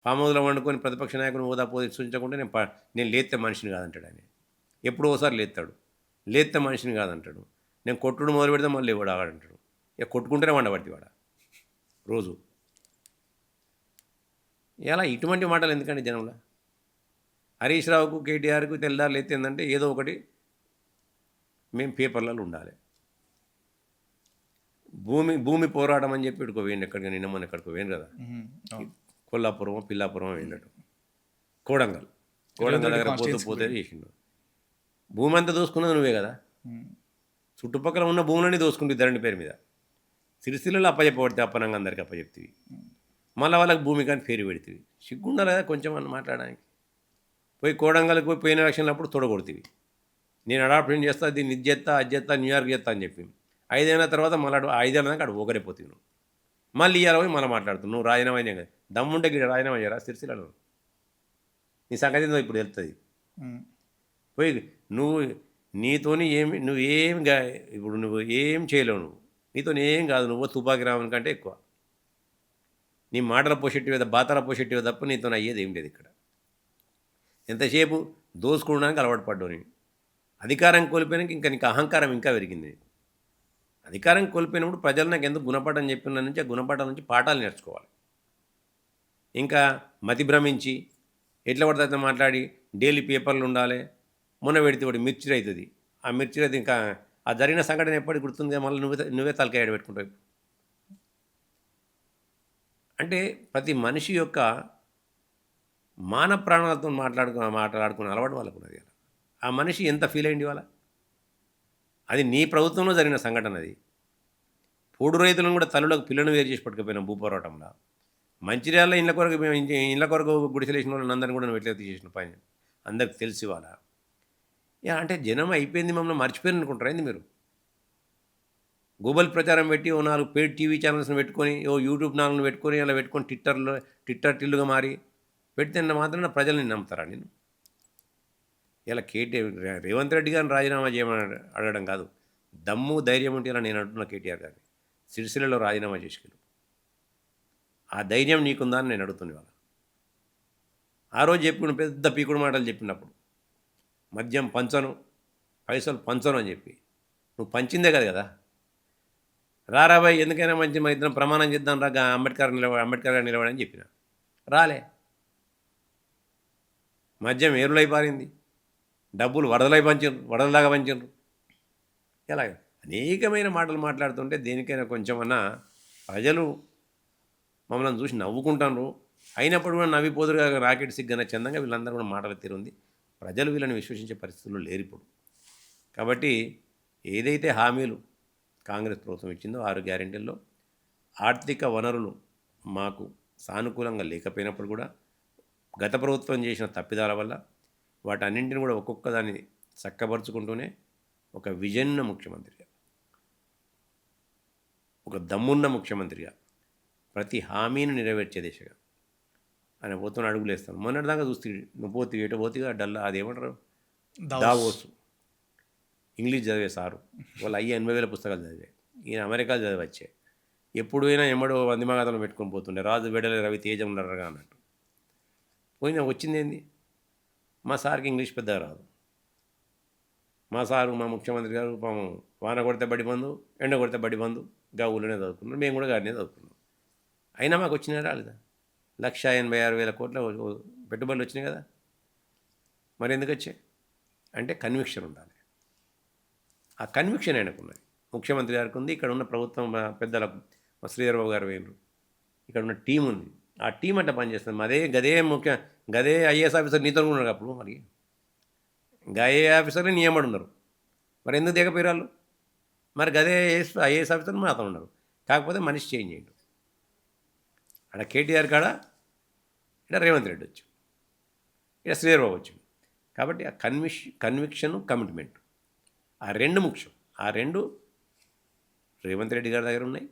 Form హౌస్‌లో వండుకొని ప్రతిపక్ష నాయకుని హోదా సూచించకుంటే నేను లేత్తే మనిషిని కాదంటాడు ఆయన. ఎప్పుడో ఓసారి లేత్తాడు. లేత్తే మనిషిని కాదంటాడు. నేను కొట్టుడు మొదలుపెడితే మళ్ళీ ఎవడు ఆగడంటాడు. ఇక కొట్టుకుంటేనే వండబడితివి ఆడ రోజు. ఇలా ఇటువంటి మాటలు ఎందుకండి జనంలో? హరీష్ రావుకు, కేటీఆర్‌కు తెల్లారి లేత్తే ఏందంటే ఏదో ఒకటి మేము పేపర్‌లలో ఉండాలి. భూమి పోరాటం అని చెప్పి ఎక్కడికో పోయిండు. ఎక్కడికో నిన్న మొన్న ఎక్కడికో పోయిండు కదా! అవును. కొల్లాపురమో, పిల్లాపురమో వెళ్ళాడు. కోడంగల్. రేవంత్ కోడంగల్ రెడ్డి దగ్గర కాన్స్టిట్యున్సీకి పోతే పోయిండు. చేసిండు. భూమి అంతా దోసుకున్నది నువ్వే కదా! హ్మ్. చుట్టుపక్కల ఉన్న భూములన్నీ దోసుకుంటు ధరణి పేరు మీద. సిరిసిల్లలో అప్పచెప్పబడితే అప్పనంగా అందరికి అప్పచెప్తివి. మళ్ళీ వాళ్ళకి భూమి కానీ పేరు పెడితివి. సిగ్గుండాలి కదా కొంచెం అని మాట్లాడడానికి. పోయి కోడంగల్కి పోయిన ఎలక్షన్లు అప్పుడు తొడగొడితివి. నేను అడాప్షన్ చేస్తా, దీన్ని ఇది చేస్తా, అది చేస్తా, న్యూయార్క్ చేస్తా అని చెప్పి 5 ఏళ్ల తర్వాత మళ్ళీ 5 ఏళ్ళ దాకా అక్కడ పోగరైపోతుంది నువ్వు. మళ్ళీ ఇవాళ పోయి మళ్ళీ మాట్లాడుతున్నావు. నువ్వు రాజీనామా అయినా కదా, దమ్ముంటే గిడ రాజీనామా చేయరా సిరిసిల్లలో? నీ సంగతి ఏందో ఇప్పుడు తెలుస్తుంది. హ్మ్. పోయి నువ్వు నీతోని ఏమి నువ్వేం ఇప్పుడు నువ్వు ఏం చేయలేవు. నీతోని ఏం కాదు. నువ్వు తుపాకి రావణ్ కంటే ఎక్కువ. నీ మాటల పోషెట్టివే బాతల పోషెట్టివే తప్ప నీతో అయ్యేది ఏం లేదు ఇక్కడ. ఎంతసేపు దోసుకోవడానికి అలవాటు పడ్డావు నేను. అధికారం కోల్పోయినాక ఇంకా నీకు అహంకారం ఇంకా పెరిగింది నీకు. అధికారం కోల్పోయినప్పుడు ప్రజలు నాకు ఎందుకు గుణపాఠం చెప్పిన నుంచి ఆ గుణపాఠం నుంచి పాఠాలు నేర్చుకోవాలి. ఇంకా మతి భ్రమించి ఎట్లా పడితే అట్లా మాట్లాడి డైలీ పేపర్లు ఉండాలి. మొన్న పెడితే వాడు మిర్చి అవుతుంది. ఆ మిర్చి రైతు ఇంకా ఆ జరిగిన సంఘటన ఎప్పటికి గుర్తుంది. మళ్ళీ నువ్వే తలకాయ పెట్టుకుంటావు. అంటే ప్రతి మనిషి యొక్క మాన ప్రాణాలతో మాట్లాడుకునే అలవాటు వాళ్ళకు ఉన్నది కదా. ఆ మనిషి ఎంత ఫీల్ అయింది వాళ్ళ. అది నీ ప్రభుత్వంలో జరిగిన సంఘటన. అది పోడు రైతులను కూడా తల్లులకు పిల్లను వేరు చేసి పట్టుకుపోయినాం భూపోరాటంలో. మంచిర్యాలలో ఇళ్ళ కొరకు గుడిసెలేసిన వాళ్ళని అందరినీ కూడా నువ్వు ఎట్లా తీసేసిన పని అందరికి తెలిసి వాళ్ళ. అంటే జనం అయిపోయింది, మమ్మల్ని మర్చిపోయారు అనుకుంటారా ఏంది మీరు? గూగుల్ ప్రచారం పెట్టి ఓ 4 పెయిడ్ టీవీ ఛానల్స్ని పెట్టుకొని, ఓ యూట్యూబ్ ఛానల్ని పెట్టుకొని, అలా పెట్టుకొని ట్విట్టర్ టిల్లుగా మారి పెడితే మాత్రం ప్రజల్ని నమ్ముతారా నేను? ఇలా రేవంత్ రెడ్డి గారిని రాజీనామా చేయమని అడగడం కాదు. దమ్ము ధైర్యం ఉంటే ఇలా నేను అంటున్నా కేటీఆర్ గారిని సిరిసిల్లలో రాజీనామా చేసుకెళ్ళు. ఆ ధైర్యం నీకుందా అని నేను అడుగుతున్నా ఇవాళ. ఆ రోజు చెప్పిన పెద్ద పీకుడు మాటలు చెప్పినప్పుడు మద్యం పంచను, పైసలు పంచను అని చెప్పి నువ్వు పంచిందే కదా. రారాబాయ్ ఎందుకైనా మంచి మా ఇద్దరం ప్రమాణం చేద్దాం రా అంబేద్కర్ గారు నిలబడని చెప్పిన. రాలే. మద్యం ఏరులై పారింది. డబ్బులు వరదలాగా పంచారు. ఎలాగ అనేకమైన మాటలు మాట్లాడుతుంటే దేనికైనా కొంచెమన్నా ప్రజలు మమ్మల్ని చూసి నవ్వుకుంటారు. అయినప్పుడు కూడా నవ్విపోదురుగా రాకెట్ సిగ్గన చందంగా వీళ్ళందరూ కూడా మాటలు తీరుంది. ప్రజలు వీళ్ళని విశ్వసించే పరిస్థితుల్లో లేరు ఇప్పుడు. కాబట్టి ఏదైతే హామీలు కాంగ్రెస్ ప్రభుత్వం ఇచ్చిందో 6 గ్యారెంటీల్లో ఆర్థిక వనరులు మాకు సానుకూలంగా లేకపోయినప్పుడు కూడా గత ప్రభుత్వం చేసిన తప్పిదాల వల్ల వాటన్నింటిని కూడా ఒక్కొక్క దాన్ని చక్కబరుచుకుంటూనే ఒక విజన్న ముఖ్యమంత్రిగా, ఒక దమ్మున్న ముఖ్యమంత్రిగా ప్రతి హామీని నెరవేర్చే దిశగా ఆయన పోతున్న అడుగులు వేస్తాను. మొన్నటిదాకా చూస్తే నువ్వు పోతే ఏటో పోతిగా డల్లా అదేమంటారు దావోసు ఇంగ్లీష్ చదివే సారు వాళ్ళు 80,000 పుస్తకాలు చదివే. ఈయన అమెరికాలో చదివచ్చే. ఎప్పుడైనా ఎమ్మడో వందిమాగతంలో పెట్టుకొని పోతుండే. రాజు వెడల రవి తేజం ఉండరుగా అన్నట్టు పోయినా వచ్చింది ఏంది? మా సార్కి ఇంగ్లీష్ పెద్దగా రాదు. మా సారు మా ముఖ్యమంత్రి గారు పాపం వాన కొడితే బడి బంధు, ఎండ కొడితే బడి బంధు, గా ఊళ్ళోనే చదువుకున్నాం. మేము కూడా గాడినే చదువుకున్నాం. అయినా మాకు వచ్చినా రాలేదా? 1,86,000 కోట్ల పెట్టుబడులు వచ్చినాయి కదా. మరి ఎందుకు వచ్చాయి? అంటే కన్విక్షన్ ఉండాలి. ఆ కన్విక్షన్ ఆయనకున్నది. ముఖ్యమంత్రి గారికి ఉంది. ఇక్కడ ఉన్న ప్రభుత్వం పెద్దలకు మా శ్రీధరబాబు గారు వేరు. ఇక్కడ ఉన్న టీం ఉంది. ఆ టీం అంటే పనిచేస్తుంది. గదే ఐఏఎస్ ఆఫీసర్ నీతో ఉన్నారు అప్పుడు. మరి గదే ఆఫీసర్ని నియమడు ఉన్నారు. మరి ఎందుకు దిగపోయారు వాళ్ళు? మరి గదే ఐఏఎస్ ఆఫీసర్ మాత్రం ఉన్నారు. కాకపోతే మనిషి చేంజ్ అయ్యిండు. అక్కడ కేటీఆర్ కాడ ఇక్కడ రేవంత్ రెడ్డి వచ్చు, ఇక్కడ శ్రీధరబాబు వచ్చిండు. కాబట్టి ఆ కన్విక్షను కమిట్మెంట్ ఆ రెండు ముఖ్యం. ఆ రెండు రేవంత్ రెడ్డి గారి దగ్గర ఉన్నాయి.